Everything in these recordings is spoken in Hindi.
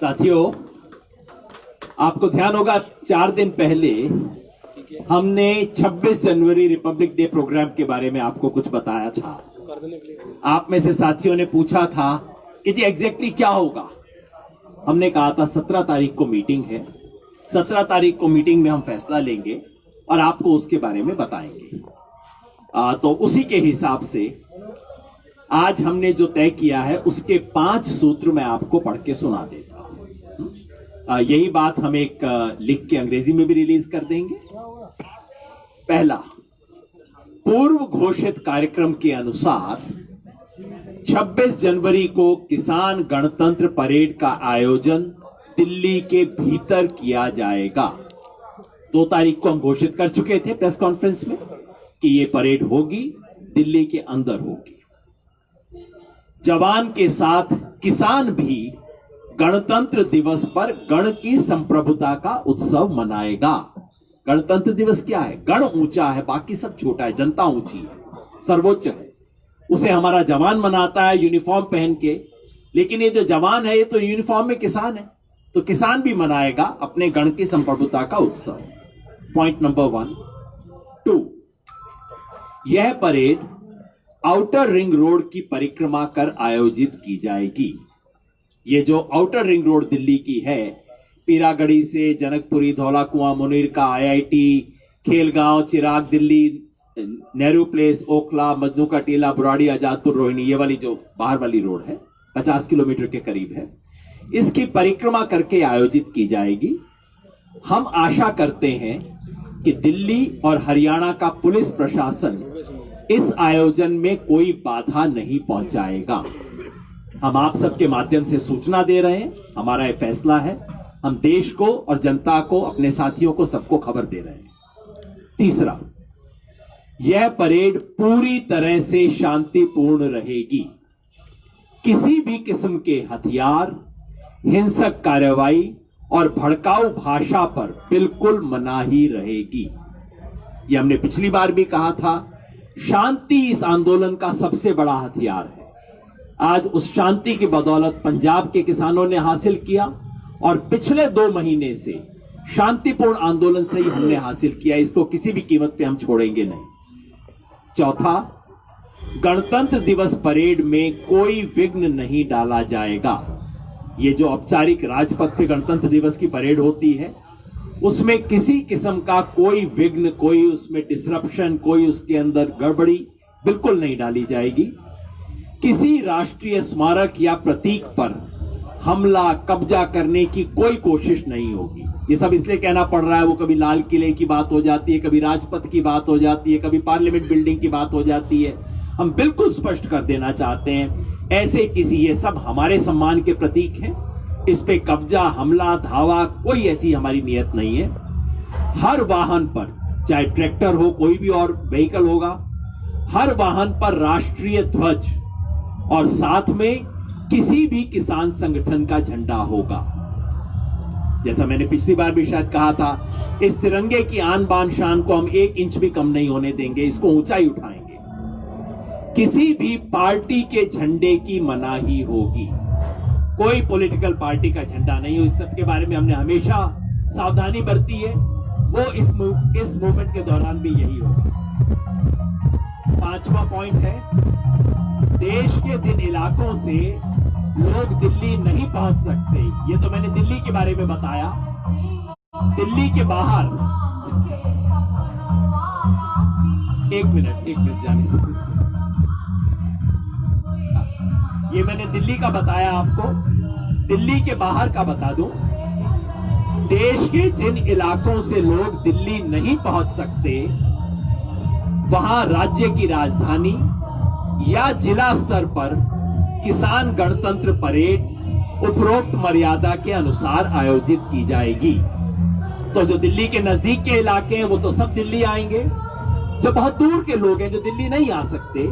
साथियों, आपको ध्यान होगा 4 दिन पहले हमने 26 जनवरी रिपब्लिक डे प्रोग्राम के बारे में आपको कुछ बताया था। आप में से साथियों ने पूछा था कि जी एग्जैक्टली क्या होगा। हमने कहा था 17 तारीख को मीटिंग है, 17 तारीख को मीटिंग में हम फैसला लेंगे और आपको उसके बारे में बताएंगे। तो उसी के हिसाब से आज हमने जो तय किया है उसके 5 सूत्र मैं आपको पढ़ के सुना देता हूं। यही बात हम एक लिख के अंग्रेजी में भी रिलीज कर देंगे। पहला, पूर्व घोषित कार्यक्रम के अनुसार 26 जनवरी को किसान गणतंत्र परेड का आयोजन दिल्ली के भीतर किया जाएगा। 2 तारीख को हम घोषित कर चुके थे प्रेस कॉन्फ्रेंस में कि ये परेड होगी, दिल्ली के अंदर होगी। जवान के साथ किसान भी गणतंत्र दिवस पर गण की संप्रभुता का उत्सव मनाएगा। गणतंत्र दिवस क्या है? गण ऊंचा है, बाकी सब छोटा है, जनता ऊंची है, सर्वोच्च है। उसे हमारा जवान मनाता है यूनिफॉर्म पहन के, लेकिन ये जो जवान है ये तो यूनिफॉर्म में किसान है, तो किसान भी मनाएगा अपने गण की संप्रभुता का उत्सव। Point number 1। 2, यह परेड आउटर रिंग रोड की परिक्रमा कर आयोजित की जाएगी। ये जो आउटर रिंग रोड दिल्ली की है, पीरागढ़ी से जनकपुरी, धौला कुआं, मुनीरका, आईआईटी, खेलगांव, चिराग दिल्ली, नेहरू प्लेस, ओखला, मजनू का टीला, बुराड़ी, आजादपुर, रोहिणी, ये वाली जो बाहर वाली रोड है 50 किलोमीटर के करीब है, इसकी परिक्रमा करके आयोजित की जाएगी। हम आशा करते हैं कि दिल्ली और हरियाणा का पुलिस प्रशासन इस आयोजन में कोई बाधा नहीं पहुंचाएगा। हम आप सबके माध्यम से सूचना दे रहे हैं, हमारा यह फैसला है। हम देश को और जनता को, अपने साथियों को, सबको खबर दे रहे हैं। तीसरा, यह परेड पूरी तरह से शांतिपूर्ण रहेगी। किसी भी किस्म के हथियार, हिंसक कार्रवाई और भड़काऊ भाषा पर बिल्कुल मनाही रहेगी। यह हमने पिछली बार भी कहा था। शांति इस आंदोलन का सबसे बड़ा हथियार है। आज उस शांति की बदौलत पंजाब के किसानों ने हासिल किया और पिछले 2 महीने से शांतिपूर्ण आंदोलन से ही हमने हासिल किया। इसको किसी भी कीमत पे हम छोड़ेंगे नहीं। चौथा, गणतंत्र दिवस परेड में कोई विघ्न नहीं डाला जाएगा। ये जो औपचारिक राजपथ पे गणतंत्र दिवस की परेड होती है, उसमें किसी किस्म का कोई विघ्न, कोई उसमें डिसरप्शन, कोई उसके अंदर गड़बड़ी बिल्कुल नहीं डाली जाएगी। किसी राष्ट्रीय स्मारक या प्रतीक पर हमला, कब्जा करने की कोई कोशिश नहीं होगी। ये सब इसलिए कहना पड़ रहा है, वो कभी लाल किले की बात हो जाती है, कभी राजपथ की बात हो जाती है, कभी पार्लियामेंट बिल्डिंग की बात हो जाती है। हम बिल्कुल स्पष्ट कर देना चाहते हैं, ऐसे किसी, ये सब हमारे सम्मान के प्रतीक हैं, इस पे कब्जा, हमला, धावा, कोई ऐसी हमारी नियत नहीं है। हर वाहन पर, चाहे ट्रैक्टर हो, कोई भी और व्हीकल होगा, हर वाहन पर राष्ट्रीय ध्वज और साथ में किसी भी किसान संगठन का झंडा होगा। जैसा मैंने पिछली बार भी शायद कहा था, इस तिरंगे की आन बान शान को हम 1 इंच भी कम नहीं होने देंगे, इसको ऊंचाई उठाएंगे। किसी भी पार्टी के झंडे की मनाही होगी। कोई पॉलिटिकल पार्टी का झंडा नहीं हो। इस सब के बारे में हमने हमेशा सावधानी बरती है, वो इस मूवमेंट के दौरान भी यही होगा। 5वां पॉइंट है, देश के जिन इलाकों से लोग दिल्ली नहीं पहुंच सकते, ये तो मैंने दिल्ली के बारे में बताया, दिल्ली के बाहर, एक मिनट जाने से, ये मैंने दिल्ली का बताया आपको। दिल्ली के बाहर का बता दूं, देश के जिन इलाकों से लोग दिल्ली नहीं पहुंच सकते, वहां राज्य की राजधानी या जिला स्तर पर किसान गणतंत्र परेड उपरोक्त मर्यादा के अनुसार आयोजित की जाएगी। तो जो दिल्ली के नजदीक के इलाके हैं वो तो सब दिल्ली आएंगे। जो बहुत दूर के लोग हैं, जो दिल्ली नहीं आ सकते,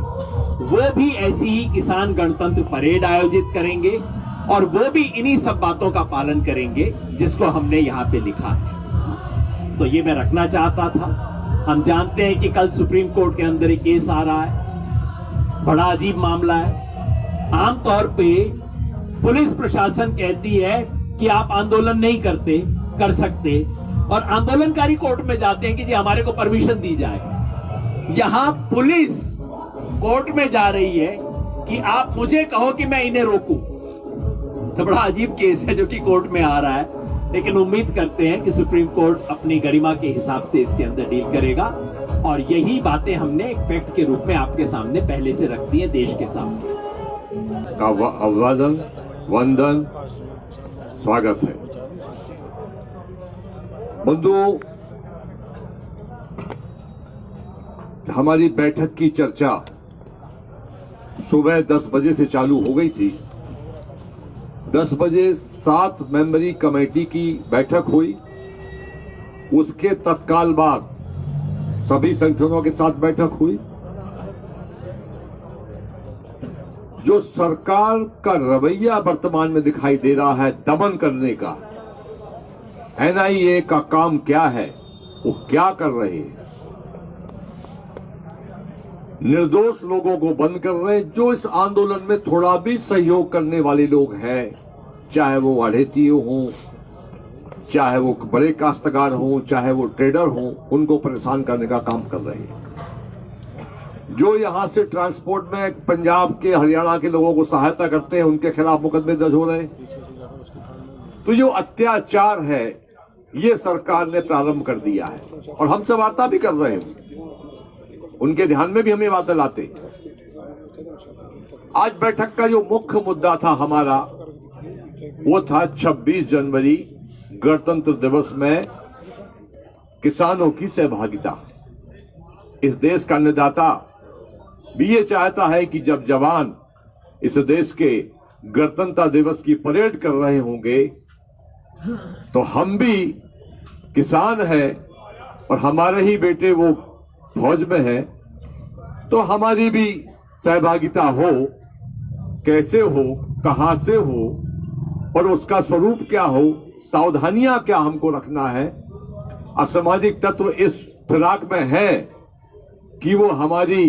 वो भी ऐसी ही किसान गणतंत्र परेड आयोजित करेंगे और वो भी इन्हीं सब बातों का पालन करेंगे जिसको हमने यहाँ पे लिखा है। तो ये मैं रखना चाहता था। हम जानते हैं कि कल सुप्रीम कोर्ट के अंदर एक केस आ रहा है, बड़ा अजीब मामला है। आमतौर पे पुलिस प्रशासन कहती है कि आप आंदोलन नहीं कर सकते, और आंदोलनकारी कोर्ट में जाते हैं कि जी हमारे को परमिशन दी जाए। यहां पुलिस कोर्ट में जा रही है कि आप मुझे कहो कि मैं इन्हें रोकूं। तो बड़ा अजीब केस है जो कि कोर्ट में आ रहा है, लेकिन उम्मीद करते हैं कि सुप्रीम कोर्ट अपनी गरिमा के हिसाब से इसके अंदर डील करेगा, और यही बातें हमने एक फैक्ट के रूप में आपके सामने पहले से रख दी है, देश के सामने। अभिवादन, वंदन, स्वागत है। बंधुओं, हमारी बैठक की चर्चा सुबह 10 बजे से चालू हो गई थी। 10 बजे 7 मेंबरी कमेटी की बैठक हुई। उसके तत्काल बाद सभी संगठनों के साथ बैठक हुई। जो सरकार का रवैया वर्तमान में दिखाई दे रहा है दमन करने का, एनआईए का काम क्या है, वो क्या कर रहे हैं, निर्दोष लोगों को बंद कर रहे हैं। जो इस आंदोलन में थोड़ा भी सहयोग करने वाले लोग हैं, चाहे वो अढ़ेती हों, चाहे वो बड़े काश्तकार हों, चाहे वो ट्रेडर हों, उनको परेशान करने का काम कर रहे हैं। जो यहां से ट्रांसपोर्ट में पंजाब के, हरियाणा के लोगों को सहायता करते हैं, उनके खिलाफ मुकदमे दर्ज हो रहे हैं। तो जो अत्याचार है ये सरकार ने प्रारंभ कर दिया है, और हमसे वार्ता भी कर रहे हैं। उनके ध्यान में भी हमें बातें लाते। आज बैठक का जो मुख्य मुद्दा था हमारा, वो था 26 जनवरी गणतंत्र दिवस में किसानों की सहभागिता। इस देश का अन्नदाता भी ये चाहता है कि जब जवान इस देश के गणतंत्र दिवस की परेड कर रहे होंगे तो हम भी किसान हैं और हमारे ही बेटे वो फौज में है, तो हमारी भी सहभागिता हो। कैसे हो, कहां से हो, और उसका स्वरूप क्या हो, सावधानियां क्या हमको रखना है। असामाजिक तत्व इस फिराक में है कि वो हमारी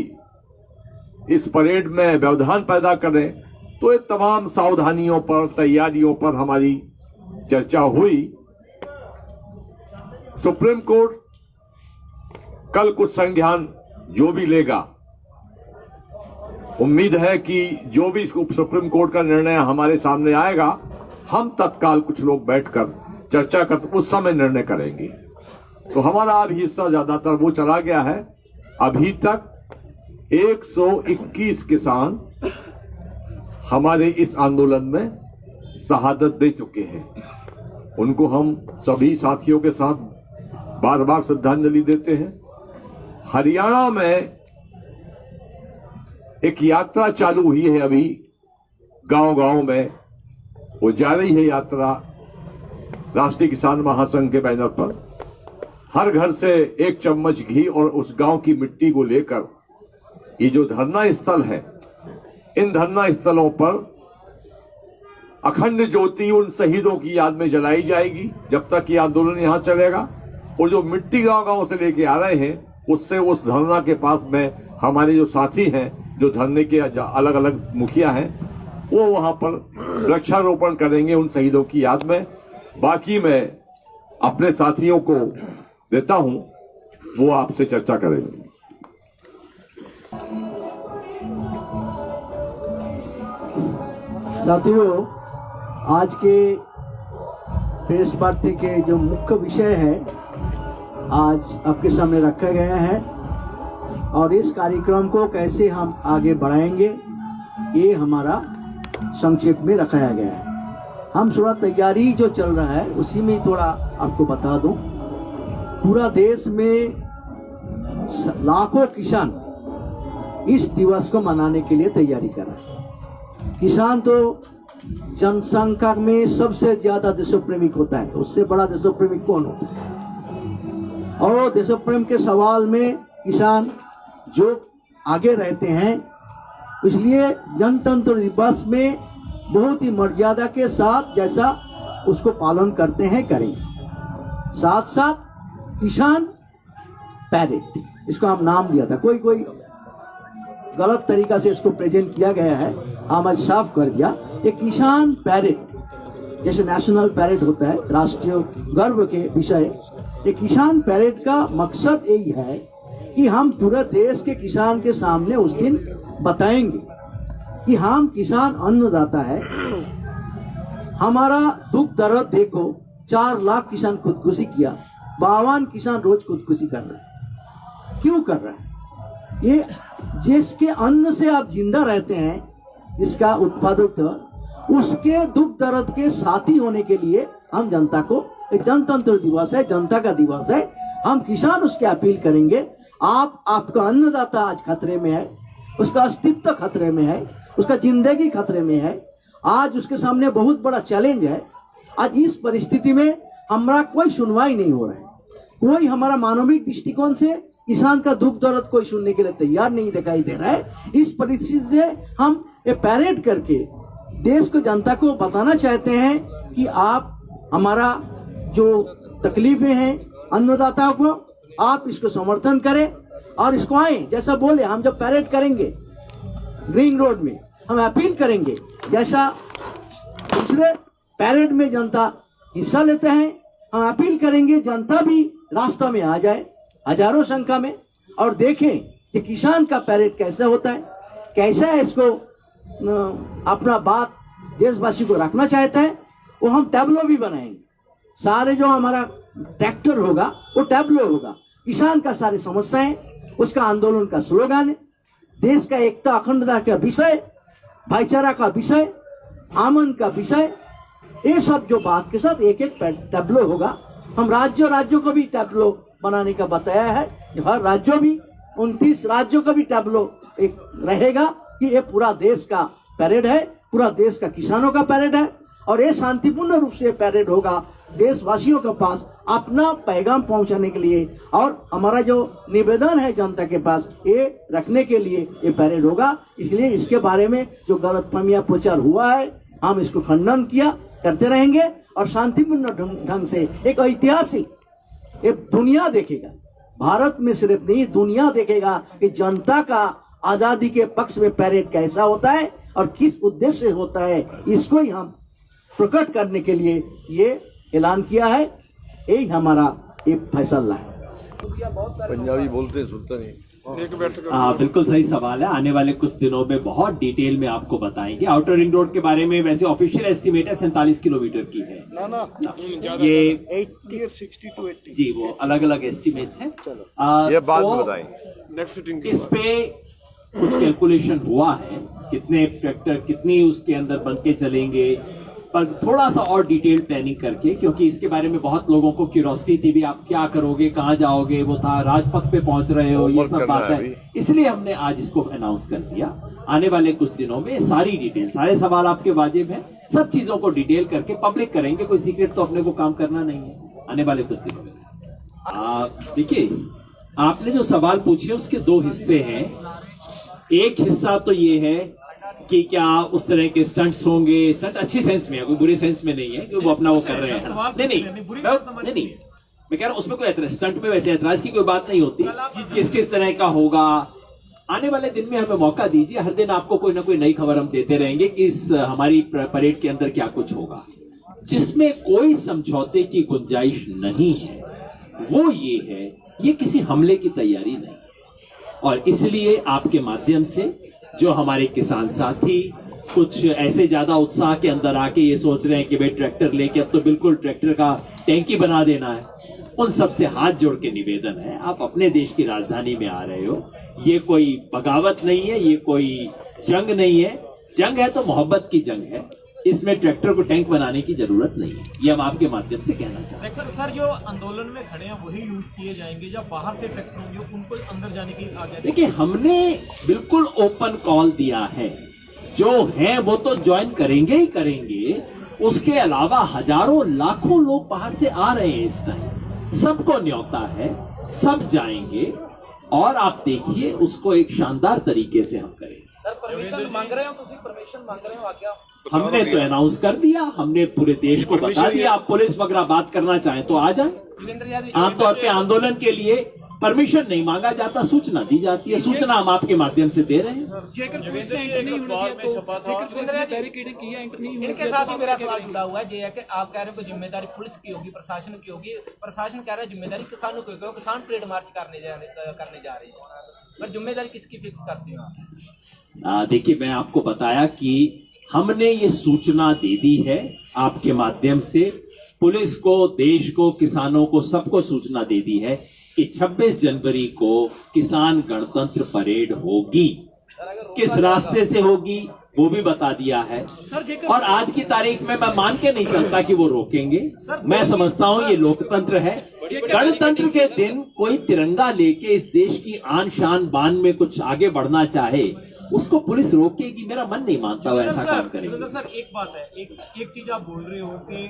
इस परेड में व्यवधान पैदा करें, तो ये तमाम सावधानियों पर, तैयारियों पर हमारी चर्चा हुई। सुप्रीम कोर्ट कल कुछ संज्ञान जो भी लेगा, उम्मीद है कि जो भी सुप्रीम कोर्ट का निर्णय हमारे सामने आएगा, हम तत्काल कुछ लोग बैठकर चर्चा कर उस समय निर्णय करेंगे। तो हमारा अब हिस्सा ज्यादातर वो चला गया है। अभी तक 121 किसान हमारे इस आंदोलन में शहादत दे चुके हैं। उनको हम सभी साथियों के साथ बार बार श्रद्धांजलि देते हैं। हरियाणा में एक यात्रा चालू हुई है अभी, गांव-गांव में वो जा रही है यात्रा, राष्ट्रीय किसान महासंघ के बैनर पर। हर घर से 1 चम्मच घी और उस गांव की मिट्टी को लेकर ये जो धरना स्थल है, इन धरना स्थलों पर अखंड ज्योति उन शहीदों की याद में जलाई जाएगी जब तक ये आंदोलन यहाँ चलेगा। और जो मिट्टी गांव-गांव से लेके आ रहे हैं, उससे उस धरना के पास में हमारे जो साथी हैं, जो धरने के अलग अलग मुखिया हैं, वो वहां पर वृक्षारोपण करेंगे उन शहीदों की याद में। बाकी मैं अपने साथियों को देता हूं, वो आपसे चर्चा करेंगे। साथियों, आज के प्रेस वार्ता के जो मुख्य विषय है आज आपके सामने रखा गया है, और इस कार्यक्रम को कैसे हम आगे बढ़ाएंगे ये हमारा संक्षेप में रखाया गया है। हम थोड़ा तैयारी जो चल रहा है उसी में थोड़ा आपको बता दूं। पूरा देश में लाखों किसान इस दिवस को मनाने के लिए तैयारी कर रहे हैं। किसान तो जनसंख्या में सबसे ज्यादा देशप्रेमिक होता है, उससे बड़ा देशप्रेमिक कौन होता है। और देशप्रेम के सवाल में किसान जो आगे रहते हैं, इसलिए गणतंत्र दिवस में बहुत ही मर्यादा के साथ जैसा उसको पालन करते हैं करेंगे। साथ साथ किसान पैरेड, इसको हम नाम दिया था, कोई गलत तरीका से इसको प्रेजेंट किया गया है, हम आज साफ कर दिया। ये किसान पैरेड जैसे नेशनल पैरेड होता है, राष्ट्रीय गर्व के विषय, ये किसान पैरेड का मकसद यही है कि हम पूरे देश के किसान के सामने उस दिन बताएंगे कि हम किसान अन्नदाता है, हमारा दुख दर्द देखो। 4 लाख किसान खुदकुशी किया, 52 किसान रोज खुदकुशी कर रहे हैं। क्यों कर रहे हैं? ये जिसके अन्न से आप जिंदा रहते हैं, इसका उत्पादक, उसके दुख दर्द के साथी होने के लिए हम जनता को, एक जनतंत्र दिवस है, जनता का दिवस है, हम किसान उसके अपील करेंगे। आपका अन्नदाता आज खतरे में है, उसका अस्तित्व खतरे में है, उसका जिंदगी खतरे में है। आज उसके सामने बहुत बड़ा चैलेंज है। आज इस परिस्थिति में हमारा कोई सुनवाई नहीं हो रहा है, कोई हमारा मानविक दृष्टिकोण से किसान का दुख दर्द कोई सुनने के लिए तैयार नहीं दिखाई दे रहा है। इस परिस्थिति से हम ये पैरेड करके देश को, जनता को बताना चाहते हैं कि आप हमारा जो तकलीफें हैं अन्नदाताओं को, आप इसको समर्थन करें और इसको आए। जैसा बोले, हम जब पैरेड करेंगे ग्रीन रोड में, हम अपील करेंगे, जैसा दूसरे पैरेड में जनता हिस्सा लेते हैं, हम अपील करेंगे जनता भी रास्ता में आ जाए हजारों संख्या में और देखें कि किसान का पैरेड कैसा होता है, कैसा है, इसको अपना बात देशवासी को रखना चाहता है। वो हम टैबलो भी बनाएंगे, सारे जो हमारा ट्रैक्टर होगा वो टैबलो होगा, किसान का सारी समस्याएं, उसका आंदोलन का स्लोगन है, देश का एकता अखंडता का विषय, भाईचारा का विषय, आमन का विषय, ये सब जो बात के साथ एक एक टैबलो होगा। हम राज्यों को भी टैबलो बनाने का बताया है, हर राज्यों भी 29 राज्यों का भी टैबलो एक रहेगा कि ये पूरा देश का पैरेड है, पूरा देश का किसानों का पैरेड है और ये शांतिपूर्ण रूप से पैरेड होगा देशवासियों के पास अपना पैगाम पहुंचाने के लिए। और हमारा जो निवेदन है जनता के पास, ये रखने के लिए ये पैरेड होगा। इसलिए इसके बारे में जो गलतफहमियां प्रचार हुआ है, हम इसको खंडन करते रहेंगे और शांतिपूर्ण ढंग से एक ऐतिहासिक, ये दुनिया देखेगा, भारत में सिर्फ नहीं दुनिया देखेगा कि जनता का आजादी के पक्ष में पैरेड कैसा होता है और किस उद्देश्य से होता है। इसको ही हम प्रकट करने के लिए ये ऐलान किया है, यही हमारा एक फैसला है। पंजाबी बोलते हैं, सुनता नहीं। बिल्कुल सही सवाल है। आने वाले कुछ दिनों में बहुत डिटेल में आपको बताएंगे। आउटर रिंग रोड के बारे में वैसे ऑफिशियल एस्टिमेट है 47 किलोमीटर की है ना, ये 80 60 to 80 जी, वो अलग अलग एस्टिमेट्स हैं। ये बात तो बताएं नेक्स्ट सिटिंग इस पे कुछ कैलकुलेशन हुआ है, कितने ट्रैक्टर कितनी उसके अंदर बन के चलेंगे, पर थोड़ा सा और डिटेल प्लानिंग करके, क्योंकि इसके बारे में बहुत लोगों को क्यूरियोसिटी थी भी, आप क्या करोगे, कहाँ जाओगे, वो था राजपथ पे पहुंच रहे हो, ये सब बात है। इसलिए हमने आज इसको अनाउंस कर दिया। आने वाले कुछ दिनों में सारी डिटेल, सारे सवाल आपके वाजिब हैं, सब चीजों को डिटेल करके पब्लिक करेंगे। कोई सीक्रेट तो अपने को काम करना नहीं है आने वाले कुछ दिनों में। देखिए, आपने जो सवाल पूछे उसके 2 हिस्से हैं। एक हिस्सा तो ये है कि क्या उस तरह के स्टंट्स होंगे, स्टंट अच्छी सेंस में है, कोई बुरी सेंस में नहीं है कि वो अपना वो कर रहे हैं। नहीं, मैं कह रहा हूं उसमें कोई स्टंट में वैसे ऐतराज की कोई बात नहीं होती। किस किस तरह का होगा, आने वाले दिन में हमें मौका दीजिए, हर दिन आपको कोई ना कोई नई खबर हम देते रहेंगे कि इस हमारी परेड के अंदर क्या कुछ होगा। जिसमें कोई समझौते की गुंजाइश नहीं है वो ये है, ये किसी हमले की तैयारी नहीं है। और इसलिए आपके माध्यम से जो हमारे किसान साथी कुछ ऐसे ज्यादा उत्साह के अंदर आके ये सोच रहे हैं कि भाई ट्रैक्टर लेके अब तो बिल्कुल ट्रैक्टर का टैंकी बना देना है, उन सबसे हाथ जोड़ के निवेदन है, आप अपने देश की राजधानी में आ रहे हो, ये कोई बगावत नहीं है, ये कोई जंग नहीं है। जंग है तो मोहब्बत की जंग है, इसमें ट्रैक्टर को टैंक बनाने की जरूरत नहीं है। ये हम आपके माध्यम से कहना चाहते हैं। सर, जो आंदोलन में खड़े हैं वही यूज किए जाएंगे, जब बाहर से ट्रैक्टर होंगे उनको अंदर जाने की आज्ञा? देखिए, हमने बिल्कुल ओपन कॉल दिया है, जो हैं वो तो ज्वाइन करेंगे ही करेंगे, उसके अलावा हजारों लाखों लोग बाहर से आ रहे हैं इस टाइम, सबको न्योता है, सब जाएंगे और आप देखिए उसको एक शानदार तरीके से हम करेंगे। सर, परमिशन मांग रहे हो, तो परमिशन मांग रहे हो आज्ञा? हमने तो अनाउंस कर दिया, हमने पूरे देश को बता दिया। आप पुलिस वगैरह बात करना चाहें तो आ जाए। आमतौर पे आंदोलन के लिए परमिशन नहीं मांगा जाता, सूचना दी जाती है। सूचना हम आपके माध्यम से दे रहे हैं। इनके साथ ही मेरा सवाल जुड़ा हुआ है, ये है कि आप कह रहे हो कि जिम्मेदारी पुलिस की होगी, प्रशासन की होगी। प्रशासन कह रहा है जिम्मेदारी किसानों की होगी, किसान ट्रेड मार्च करने जा रहे हैं, पर जिम्मेदारी किसकी फिक्स करते हो आप? देखिए, मैं आपको बताया कि हमने ये सूचना दे दी है आपके माध्यम से, पुलिस को, देश को, किसानों को, सबको सूचना दे दी है कि 26 जनवरी को किसान गणतंत्र परेड होगी। किस रास्ते से होगी वो भी बता दिया है। और आज की तारीख में मैं मान के नहीं चलता कि वो रोकेंगे। मैं समझता हूं ये लोकतंत्र है। गणतंत्र के दिन कोई तिरंगा लेके इस देश की आन शान बान में कुछ आगे बढ़ना चाहे, उसको पुलिस रोकेगी? मेरा मन नहीं मानता वो ऐसा काम करेंगे। सर एक बात है, एक चीज आप बोल रहे हो कि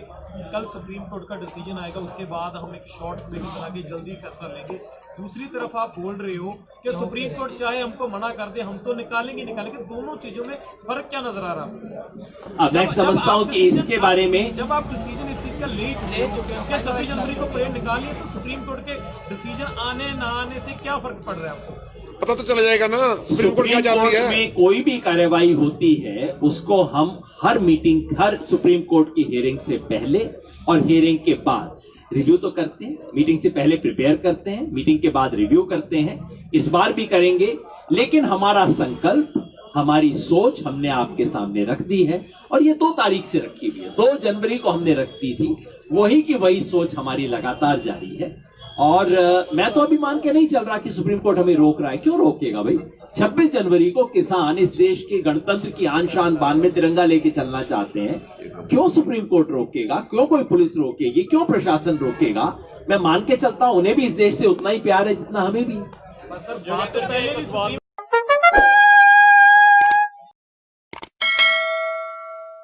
कल सुप्रीम कोर्ट का डिसीजन आएगा, उसके बाद हम एक शॉर्ट वीडियो बना के जल्दी फैसला लेंगे। दूसरी तरफ आप बोल रहे हो कि सुप्रीम कोर्ट चाहे हमको मना कर दे, हम तो निकालेंगे। दोनों चीजों में फर्क क्या नजर आ रहा है? मैं समझता हूं कि इसके बारे में जब आप डिसीजन इस चीज का ले चुके हैं, 26 जनवरी को परेड निकालिए, तो सुप्रीम कोर्ट के डिसीजन आने ना आने से क्या फर्क पड़ रहा है आपको? पता तो चला जाएगा ना सुप्रीम कोर्ट क्या चाहती है। में कोई भी कार्यवाही होती है उसको हम हर मीटिंग, हर सुप्रीम कोर्ट की हियरिंग से पहले और हियरिंग के बाद रिव्यू तो करते हैं। मीटिंग से पहले प्रिपेयर करते हैं, मीटिंग के बाद रिव्यू करते हैं। इस बार भी करेंगे, लेकिन हमारा संकल्प, हमारी सोच हमने आपके सामने रख दी है और ये 2 तारीख से रखी हुई है। 2 जनवरी को हमने रख दी थी, वही की वही सोच हमारी लगातार जारी है। और मैं तो अभी मान के नहीं चल रहा कि सुप्रीम कोर्ट हमें रोक रहा है। क्यों रोकेगा भाई? 26 जनवरी को किसान इस देश के गणतंत्र की आन शान बान में तिरंगा लेके चलना चाहते हैं। क्यों सुप्रीम कोर्ट रोकेगा? क्यों कोई पुलिस रोकेगी? क्यों प्रशासन रोकेगा? मैं मान के चलता हूं उन्हें भी इस देश से उतना ही प्यार है जितना हमें भी। सर बात तो पहले भी